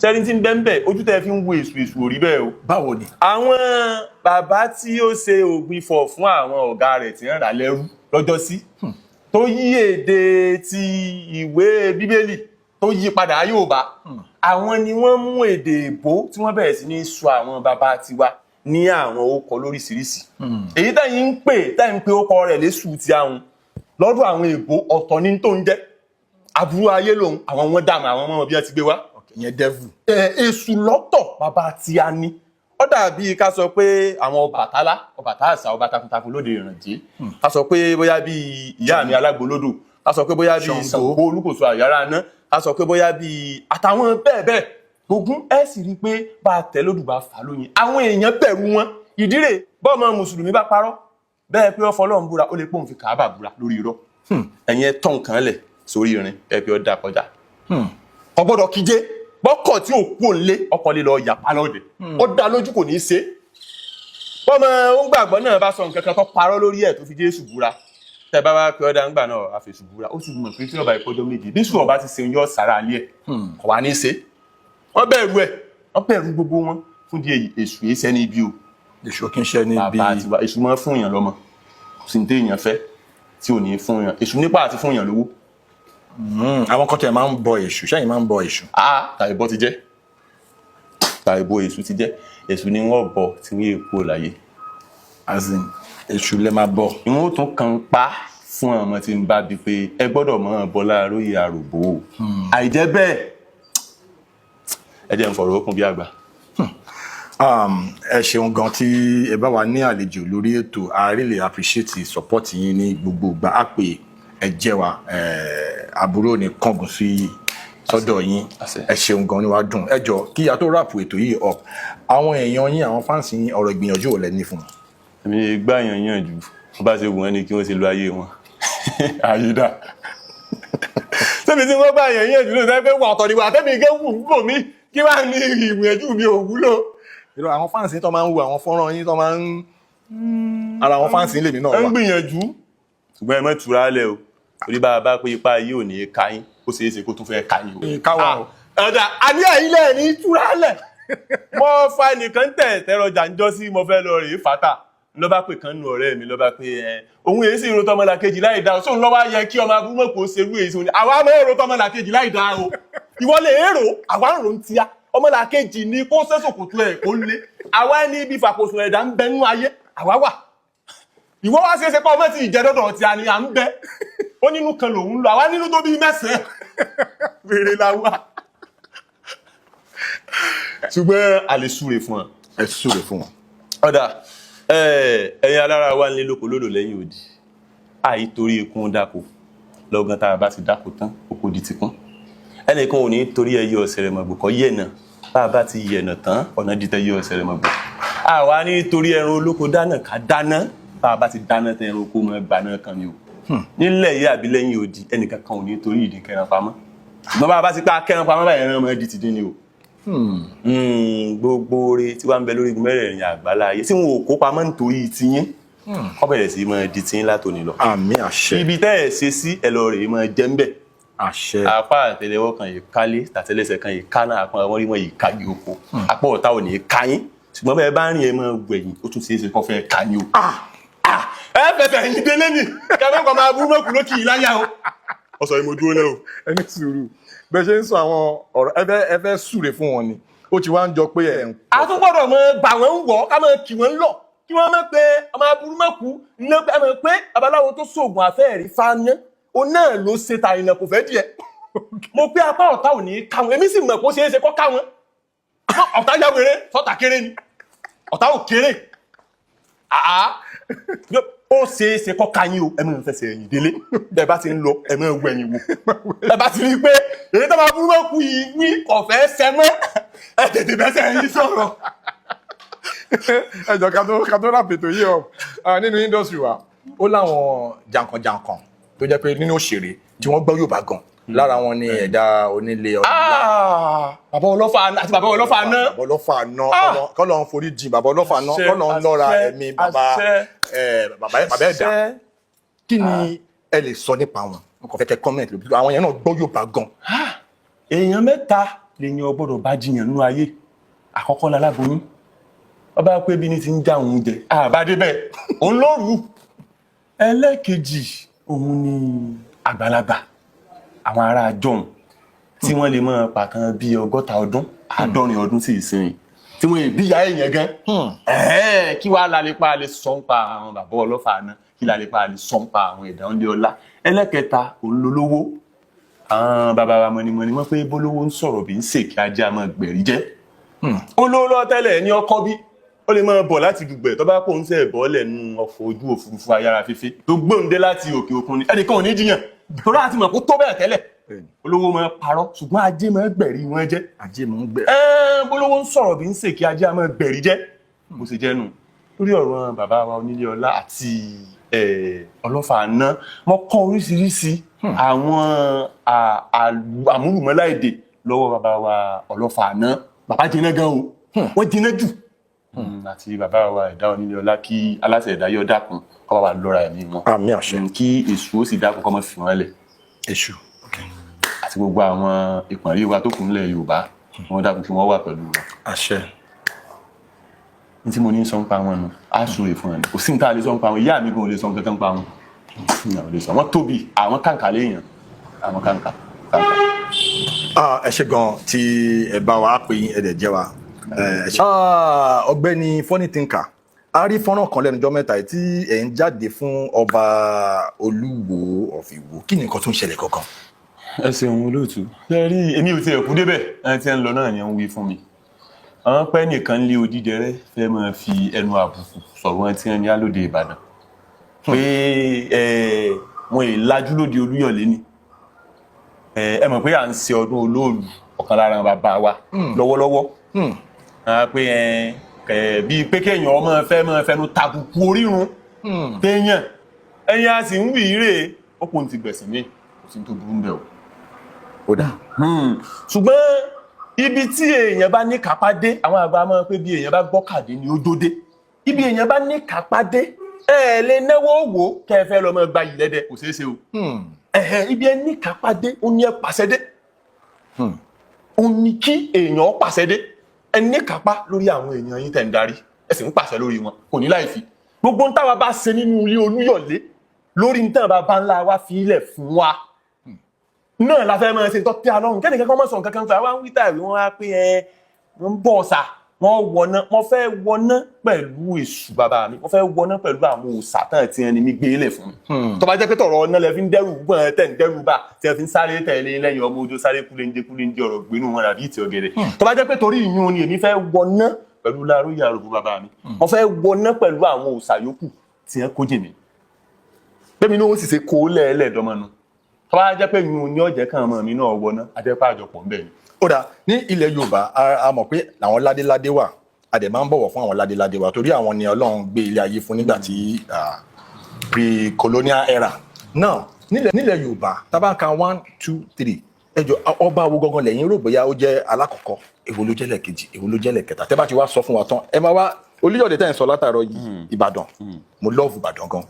sẹ́ni tí ń bẹ́ ń bẹ̀ ojú tẹ́ fi ń wo èṣù orí bẹ́ẹ̀ o. báwo ni. àwọn bàbá tí ó ṣe ògbìfọ̀ fún àwọn ọ̀gá rẹ̀ tí ń rà lẹ́rú lọ́jọ́ sí tó yí èdè ti ìwé bíbélì tó yí padà Yorùbá àwọn ni wọ́n mú èdè èbó tí wọ́n bẹ̀rẹ̀ sí ní sọ àwọn bàbá tiwa ní àwọn orúkọ lóríṣiríṣi èyí tẹ́yìn ń pè orúkọ rẹ̀ lésù ti àwọn lọ́dọ̀ àwọn èbó ọ̀tọ̀ ní tó ń jẹ́ aburú ayé lòun àwọn wọn dàmú àwọn ọmọ bí wọ́n ti gbé wá ìyẹn devil. èṣù lọ́tọ̀ bàbá tí a ní ó dàbí ká sọ pé àwọn Ọbàtálá ọba takuntakun lóde Ìrànjẹ́ ká sọ pé bóyá bí ìyá mi Alágbolódò ká sọ pé bóyá bí Ṣàngó Olúkòso Àyàrá náà ká sọ pé bóyá bí àtàwọn bẹ́ẹ̀ bẹ́ẹ̀ Ògún ẹ sì rí pé bá a tẹ̀ lódù bá fà lóyìn àwọn èèyàn bẹ̀rù wọn ìdírè bọ́ọ̀mọ mùsùlùmí bá parọ́ bẹ́ẹ̀ pé ọfọ Ọlọ́run búra ó lè pòun fi Káàbà búra lórí irọ́ ẹ̀yin ẹ tán kan lẹ̀ sórí irin ẹ pé ó dá kọjá kò gbọ́dọ̀ kíjé bọ́kọ̀ tí ò kú òǹlé ọkọ̀ lè lọ yàpá lọ́dẹ̀ ó dá lójú kò ní í ṣe bọ́ọ̀mọ ó gbàgbọ́ náà bá sọ nǹkan kan tó parọ́ lórí ẹ̀ tó fi Jésù búra tẹ́ bá wá pé ọ̀dà ńgbà náà àfẹ̀sù búra ó sì mọ̀ pé tí ọba ìpọ́jọ́ méje bí sùn ọba ti ṣe yọ sára alẹ́ ẹ̀ kò wá ní í ṣe wọ́n bẹ̀rù ẹ̀ wọ́n bẹ̀rù gbogbo wọn fún di èṣù yìí sẹ́ni ibi o èṣù kì í ṣe ní ibi bàbá àtiwá èṣù máa ń fún èèyàn lọ́mọ sì ń tẹ́ èèyàn fẹ́ tí ò ní fún èèyàn èṣù nípa àti fún èèyàn lówó. àwọn kan tẹ̀ máa ń bọ èṣù sẹ́yìn máa ń bọ èṣù. tàbí bọ́ ti jẹ́ tàbí bọ́ èṣù ti jẹ́ èṣù ni wọ́n bọ tí wọ́n èkó láyé. as in èṣù lè máa bọ. ìwọ̀n ó tún kàn pa fún ọmọ tí ń bá bi pé ẹ gbọ́dọ̀ mọ́ Bọ́lá Aróyè àròbó àìjẹ́ bẹ́ẹ̀ ẹ jẹ́ ń fọ̀rọ̀ okùn bí àgbà. ẹ ṣeun gan tí ẹ bá wa ní àlejò lórí ètò I really appreciate support yín ní gbogbo ìgbà á pè ẹ jẹ́ wa àbúrò ní kángun sí sọ́dọ̀ yín ẹ ṣeun gan ni wàá dùn ẹ jọ kí a tó ráàpù ètò yìí up àwọn èèyàn yín àwọn fáǹsì yín ọ̀rọ̀ ìgbìyànjú ò lẹ ní fún wọn. èmi gbà yànjú wọ́n bá ṣe wù wọ́n ni kí wọ́n ṣe lo ayé wọn àyídà sẹ́mi tí wọ́n bá yànjú ló sẹ́ pé wà ọ̀tọ̀ níwà tẹ́mi gé wù wò mí kí wàá ní ìgbìyànjú mi ò wúlò. ìrọ̀ àwọn fáǹsì yín tó máa ń wo àwọn fọ́nrán yín tó máa ń ara àwọn fáǹsì yín lèmi náà wà. ń gbìyànjú ṣùgbọ́n ẹ má tura lẹ̀ o torí bá a bá pé ipa yìí ò ní ká yín ó ṣeé ṣe kó tún fẹ́ ká yín o. káwa o. ọ̀dà àní àyílẹ̀ ní tura lẹ̀ mo fa nìkan tẹ̀rọjà ń jọ́ sí mo fẹ́ lọ rèé fàtà ló bá pè kan nù ọ̀rẹ́ mi ló bá pé òun èyí sì ro tọmọlàkejì láì dáa sóun lọ́wọ́ yẹ kí ọmọ abúmọ̀pọ̀ ṣerú èyí sóun àwa máa ń ro tọmọlàkejì láì dáa o ìwọ lè èrò àwa ń ro ń tíya ọmọlàkejì ni kó sẹ́sòkòtò ẹ̀ kó lé àwa ní ibi ìfàkóso ẹ̀dá ń bẹnú ayé àwa wà ìwọ wá ṣeéṣe kọ́ ọmọ tí ìjẹ́dọ̀dọ̀ tí a ní à ń bẹ ó nínú kan lòun lọ àwa nínú tó bí mẹ́sàn-án fèrè la wà ṣùgbọ́n a lè súre fún wọn. ẹ súre fún wọn. ọ̀dà ẹ̀yin alára wa nílé lóko lódò lẹ́yìn òdì àìtorí ikún dáko lọ́gán tá a bá ti dáko tán oko di ti kún ẹnìkan ò ní torí ẹyẹ Ọ̀sẹ̀rẹ̀mọ̀gbò kọ́ yẹ̀nà bá a bá ti yẹ̀nà tán ọ̀nà dìtẹ̀ ẹyẹ Ọ̀sẹ̀rẹ̀mọ̀gbò àwa ní torí ẹran olóko dáná ká dáná bá a bá ti dáná tẹ ẹran oko mọ́ gbaná kan ni o nílẹ̀ yìí àbí lẹ́yìn òdì ẹnìkan kan ò ní torí ìdí kẹran pamọ́ ṣùgbọ́n bá a bá ti pa kẹran pamọ́ báyìí ẹran mọ́ di ti dín ni o. gbogbo oore tí wàá ń bẹ lórí igun mẹ́rẹ̀ẹ̀rin àgbálá ayé tí wọn ò kó pamọ́ nítorí tiyín kọ́ bẹ̀rẹ̀ sí máa di tiyín látòní lọ. àmín àṣẹ. ibi tẹ́ ẹ̀ ṣe sí ẹ lọ rèé máa jẹ́ ń bẹ̀. àṣẹ. apá àtẹ́lẹwọ́ kan yìí kálé tàtẹ́lẹsẹ̀ kan yìí kánà àpọn àwọn orímọ̀ yìí kági oko apá ọ̀tá ò ní ká yín ṣùgbọ́n bẹ́ẹ̀ bá rìn ẹ máa gbẹ̀yìn ó tún ṣeé ṣe kó fẹ́ ká yín o. ẹ fẹsẹ̀ yín délé nì kẹ́mẹ́ kan máa burú mọ́kù lókì yìí láyà o. ọ̀sọ̀ ìmọ̀ dúró náà o. ẹni sùúrù bẹ́ẹ̀ ṣe ń sọ àwọn ọ̀rọ̀ ẹ fẹ́ súre fún wọn ni ó ti wá ń jọ pé ẹ̀ ń. a tún gbọ́dọ̀ mọ bà wọ́n ń wọ̀ ká máa kì wọ́n lọ kí wọ́n mọ̀ pé ọmọ aburú mọ̀kú ní pé babaláwo tó sóògùn àfẹ́ẹ̀rí fáná ó náà ló ṣe ta ìnà kò fẹ́ díẹ̀ mo pé apá ọ̀tá ò ní ká wọn èmi sì mọ̀ kó ṣeé ṣe kó ká wọn ọ̀tá ya wèrè sọ́tà kéré ni ọ̀tá ò kéré ó ṣeé ṣe kó ká yín o ẹ máa fẹsẹ̀ ẹ̀yìn délé bẹ́ẹ̀ bá ti ń lọ ẹ máa wọ ẹ̀yìn wò ẹ bá ti rí i pé èyí tó máa burú mọ̀kú yìí ní ọ̀fẹ́ sẹ́mọ́ ẹ tètè bẹ́sẹ̀ ẹ̀yìn sọ̀rọ̀. ẹjọ ká tó rà pètò yìí ọ nínú industry wa ó láwọn jankan-jankan tó jẹ́ pé nínú òṣèré tí wọ́n gbọ́ Yorùbá gan lára wọn ni ẹ̀dá onílé ọdún. bàbá ọlọ́fà àti bàbá ọlọ́fà náà. bàbá ọlọ́fà náà kọ́lọ́ ń forí jìn bàbá ọlọ́fà náà kọ́lọ́ ń lọ́ra ẹ̀mí bàbá ẹ̀dá. kí ni ẹ lè sọ nípa wọn n kò fẹ́ kẹ́ comment lóbi àwọn yẹn náà gbọ́ Yorùbá gan. èèyàn mẹ́ta lèyìn ọgbọ́dọ̀ bá jiyàn nínú ayé àkọ́kọ́ láláboyún ọba pé bí ní ti ń já òun jẹ àbádé bẹ́ẹ̀ òun ló rù ẹlẹ́ẹ̀kejì òun ni àgbàlagbà àwọn ará jọ̀hún tí wọ́n lè máa pàtàn bí 60 ọdún 70 ọdún sí ìsinyìí tí wọ́n èbí ya èèyàn gan kí wàá lálẹ́pà lè sọ ń pa àwọn bàbá ọlọ́fà náà kí lálẹ́pà lè sọ ń pa àwọn ẹ̀dá ńlẹ̀ ọlá ẹlẹ́kẹta olólówó àwọn bàbá wa mọ̀nìmọ̀nì wọ́n pé bólówó ń sọ̀rọ̀ bí ń sè kí ajá máa gbẹ̀rí jẹ́ olówó tẹ́lẹ̀ ní ọkọ́ bí ó lè máa bọ̀ láti dùgbẹ̀ tó bá pò ń sẹ̀ bọ́ọ̀lẹ̀ nínú ọkọ̀ ojú òfurufú ayára fífẹ́ tó gbóǹdé láti òkè òkun ni ẹnìkan ò ní jiyàn tó láti mọ̀ kó tó bẹ́ẹ̀ tẹ́lẹ̀ olówó máa parọ́ ṣùgbọ́n ajé máa gbẹ̀rí wọn jẹ́ ajé máa ń gbẹ̀rí bólówó ń sọ̀rọ̀ bí ń sè kí ajé máa gbẹ̀rí jẹ́ bó ṣe jẹ́ nù lórí ọ̀rọ̀ bàbá wa onílé ọlá àti ọlọ́fà àná wọ́n kọ́ oríṣiríṣi àwọn àmúlùmọ́lá èdè lọ́wọ́ bàbá wa ọlọ́fà àná bàbá jiná gan o wọ́n jiná jù àti bàbá wa ẹ̀dá onílé ọlá kí aláṣẹ ẹ̀dá yọ dákun kọ́ bá wa lọ́ra ẹ̀mí wọn àmín àṣẹ kí èṣù ó sì dákun kọ́ mọ́ fi wọ́n lẹ̀ èṣù àti gbogbo àwọn ìpàdé wa tó kù nílẹ̀ Yorùbá wọ́n dákun kí wọ́n wà pẹ̀lú wọn. àṣẹ. ní tí mo ní sọ ń pa wọn nù á súre fún ẹ kò sí ní tá a lè sọ ń pa wọn ìyá mi gan ò lè sọ nǹkan kan pa wọn wọn tóbi àwọn kàǹkà léèyàn àwọn kàǹkà. ẹ ṣé gan tí ẹ bá wa pè yín ẹdẹ jẹ wa ọ̀gbẹ́ni Funny Thinker a rí fọ́nrán kan lẹ́nujọ́ mẹ́ta tí ẹ̀ ń jáde fún ọba Olúwo of Ìwó kí ni nǹkan tó ń ṣẹlẹ̀ kankan. ẹ ṣeun olóòtú ṣe rí èmi ò tiẹ̀ kú débẹ̀ ẹni tí ń lọ náà ni ń wí fún mi àwọn pẹ́ nìkan lé Odídẹrẹ́ fẹ́ máa fi ẹnu àbùkù sọ̀rọ̀ ẹni tí ń ní alóde Ìbàdàn pé wọn è lajú lóde Olúyọ̀lé ni ẹ mọ̀ pé à ń ṣe ọdún Olóòlù ọ̀kan lára àwọn bàbá wa lọ́wọ́lọ́wọ́ pé bíi pé kéèyàn ọmọ fẹ́ máa fẹnu tàbùkù orírun téèyàn ẹ̀yìn a sì ń wì í rè é ó kò ní ti gbẹ̀sìn mí kò sí tó burú ń bẹ̀ o. ó dà. ṣùgbọ́n ibi tí èèyàn bá ní kápá dé àwọn àgbà máa pé bí èèyàn bá gbọ́kàdé ni ó dódé ibi èèyàn bá ní kápá dé ẹ lè náwó wò kẹ́ ẹ fẹ́ lọ máa gba yìí lẹ́dẹ̀ kò ṣeé ṣe o. ibi ẹ ní kápá dé ó ní ẹ pàṣẹ dé ó ní kí èèyàn pàṣẹ dé ẹ ní kápá lórí àwọn èèyàn yín tẹ̀ ń darí ẹ sì ń pàṣẹ lórí wọn kò ní láì fi gbogbo ń táwa bá ṣe nínú ilé Olúyọ̀lé lórí ń tàn bàbá ńlá wa fi ilẹ̀ fún wa náà la fẹ́ máa ṣe tó tẹ́ alọ́run kẹ́nìkan kan mọ́ sọ nǹkan kan fẹ́ wá ń wí tàbí wọ́n wá pé wọ́n bọ̀ ọ̀sà wọ́n wọná wọ́n fẹ́ wọná pẹ̀lú èṣù bàbá mi wọ́n fẹ́ wọná pẹ̀lú àwọn òòṣà tán tí ẹni mi gbé lẹ̀ fún mi tó bá jẹ́ pé tọ̀rọ̀ ọ̀nà lẹ fi ń dẹ́rù gbọ́n tẹ̀ ń dẹ́rù bá tí ẹ fi ń sáré tẹ̀lé lẹ́yìn ọmọ ojú sáré kúlẹ̀ńjẹ ọ̀rọ̀ gbénú wọn àbí ìtì ọ̀gẹ̀dẹ̀ tó bá jẹ́ pé torí ìyún ni èmi fẹ́ wọná pẹ̀lú Láróyè Àròbó bàbá mi wọ́n fẹ́ wọná pẹ̀lú àwọn òòṣà yòókù tí ẹ kó jìnnì bẹ́ẹ̀ mi ní ó sì ṣe kó lẹ́ẹ̀lẹ́dọ́mọ́nu tó bá jẹ́ pé ìyún ni ọ̀jẹ̀ kan mọ̀ mí náà wọná àjẹpá àjọpọ̀ ń bẹ̀ ni. ó dà ní ilẹ̀ Yorùbá a mọ̀ pé àwọn ládéládé wà a dẹ̀ máa ń bọ̀wọ̀ fún àwọn ládéládé wa torí àwọn ni Ọlọ́run gbé ilé ayé fún nígbà tí pre-colonial era now nílẹ̀ Yorùbá tá bá ń ka 1 2 3 ẹjọ́ ọba wo gangan lẹ́yìn rò bóyá ó jẹ́ alákọ̀ọ́kọ́ èwo ló jẹ́ lẹ́ẹ̀kejì èwo ló jẹ́ lẹ́ẹ̀kẹta tẹ́ bá ti wá sọ fún wa tán ẹ máa wá Olúyọ̀lé tẹ́ ń sọ látàárọ̀ yìí Ìbàdàn mo love Ìbàdàn gan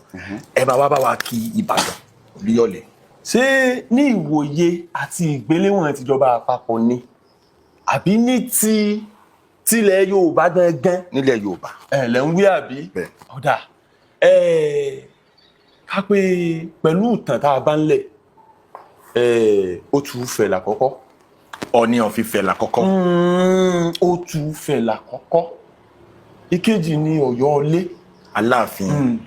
ẹ máa wá bá wa kí Ìbàdàn Olúyọ̀lé. ṣé ní ìwòye àti ìgbéléwọ̀n tìjọba àpapọ̀ ni àbí ní tilẹ̀ Yorùbá gangan. nílẹ̀ Yorùbá. lẹ́ ń wí àbí ọ̀dà ká pé pẹ̀lú ìtàn tá a bá ń lẹ̀ ó tún fẹ̀ lákọ́kọ́. Ọọ̀ni of Ifẹ̀ lákọ́kọ́. ó tún fẹ̀ lákọ́kọ́. ìkejì ni Ọ̀yọ́lé. Aláàfin.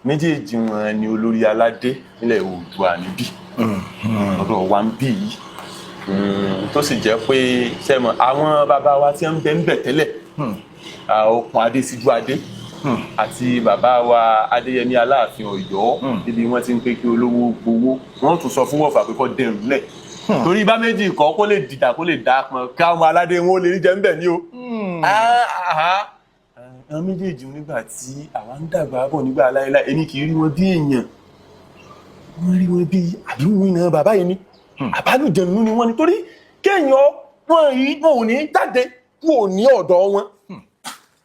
méjèèjì wọn ni olórí aládé nílẹ̀ Oòduà níbí ọ̀dọ̀ wa ń bí yìí tó sì jẹ́ pé sẹ́mọ̀ àwọn bàbá wa tí ń bẹ ń bẹ̀ tẹ́lẹ̀ Ọ̀kùn Adésíjú Adé àti bàbá wa Adéyẹmí Aláàfin Ọ̀yọ́ níbi wọ́n ti ń pé kí olówó gbowó wọ́n tún sọ fún Ọ̀fà pé kó dẹrù lẹ̀ torí bá méjì kọ́ kó lè dìdà kó lè dá pọn ká ọmọ aládé wọn ó lè rí jẹ́ ń bẹ̀ ní o. àwọn méjèèjì nígbà tí àwa ń dàgbà bọ̀ nígbà láéláé èmi kì í rí wọn bí èèyàn wọ́n rí wọn bí àbíwìn náà bàbá yìí ni àbálùjẹ̀nù ni wọ́n nítorí kéèyàn wọn ò ní jáde wọn ò ní ọ̀dọ̀ wọn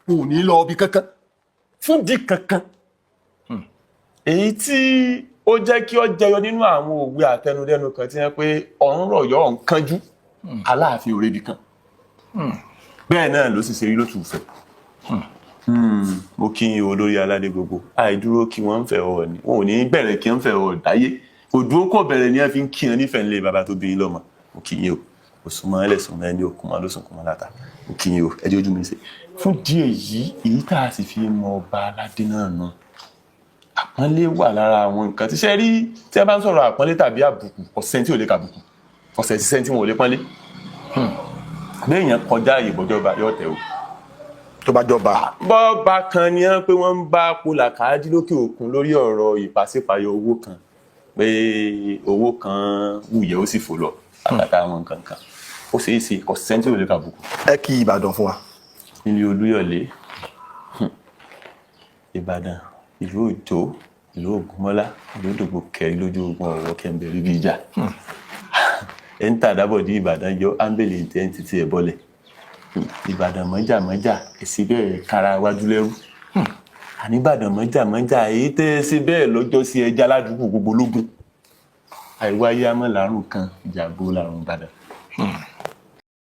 wọn ò ní lọ ibi kankan fún di kankan èyí tí ó jẹ́ kí ó jẹyọ nínú àwọn òwe àtẹnudẹ́nu kan tí wọ́n pé ọ̀run rọ̀yọ̀ ọ̀n kánjú Aláàfin òrebi kan bẹ́ẹ̀ náà ló sì ṣe rí lótú Ifẹ̀. Mo kí yín olórí aládé gbogbo àìdúró kí wọ́n ń fẹ́ ọ ní wọn ò ní bẹ̀rẹ̀ kí wọ́n fẹ́ ọ dáyé òdúró kọ̀ bẹ̀rẹ̀ ní ẹ fi ń kí wọn nífẹ̀ẹ́ ńlẹ̀ bàbá tó bí yín lọ́mọ. Mo kí yín o òsùnmọ́ ẹlẹ́sùn ẹni òkun máa ló sùn kún mọ́ láta. Mo kí yín o ẹ jẹ́ ojú mi ṣe fún díẹ̀ yìí èyí tá a sì fi mọ ọba aládé náà nù. Àpọ́nlé wà lára àwọn nǹkan tí ṣe rí tí a bá ń sọ̀rọ̀ àpọ́nlé tàbí àbùkù ọ̀sẹ̀ tí ò lè kàbùkù ọ̀sẹ̀ sísẹ́ tí wọn ò lè pọ́nlé. Béèyàn kọjá ìbọ̀jọba yóò tẹ̀ o. Tó bá jọba. Bọ́ba kan ni wọ́n pé wọ́n ń bá Pólàkàájí lókè òkun lórí ọ̀rọ̀ ìpàsípàyọ owó kan pé owó kan wùyẹ́ ó sì fò lọ àtàkà àwọn nǹkan kan ó ṣeé ṣe ọ̀sẹ̀ tí ò lè kàbùkù. Ẹ kí Ìbàdàn fún wa. Ilé Olúyọ̀lé Ìbàdàn ìlú Òjó ìlú Ògúnmọ́lá ìlú Òdògbò kẹrin lójú ogun ọ̀rọ̀ kẹmbẹ̀rẹ̀ bí ìjà ẹ̀ ń tàdábọ̀dí Ìbàdàn yọ ámbèlè ìtẹ́ǹtì tí ẹ̀ bọ́lẹ̀ Ìbàdàn mọ́jà èsì bẹ́ẹ̀ kára wájú lẹ́rú àníbàdàn mọ́jà èyí tẹ́ sí bẹ́ẹ̀ lọ́jọ́ sí ẹja ládùúgbò gbogbo lógún àìwáyé amọ́ làrùn kan ìjàgbó làrùn Ìbàdàn